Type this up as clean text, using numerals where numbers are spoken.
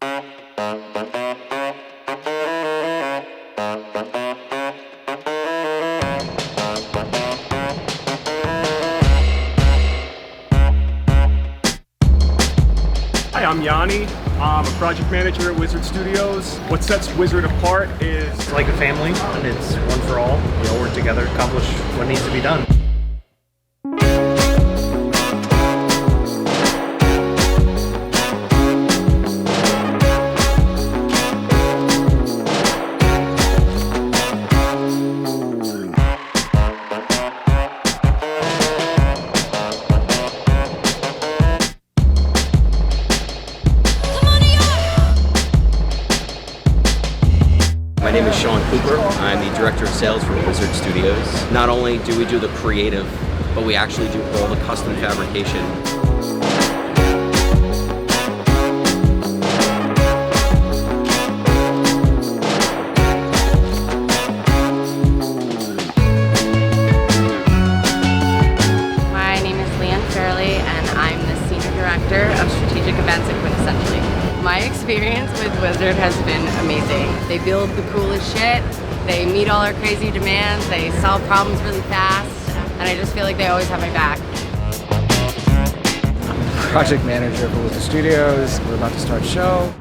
Hi, I'm Yanni. I'm a project manager at Wizard Studios. What sets Wizard apart is It's like a family, and it's one for all. We all work together, accomplish what needs to be done. My name is Sean Cooper. I'm the Director of Sales for Wizard Studios. Not only do we do the creative, but we actually do all the custom fabrication. My name is Leanne Fairley, and I'm the Senior Director of Strategic Events at Quintessentially. My experience with Wizard has been amazing. They build the coolest shit, they meet all our crazy demands, they solve problems really fast, and I just feel like they always have my back. Project manager for Wizard Studios. We're about to start a show.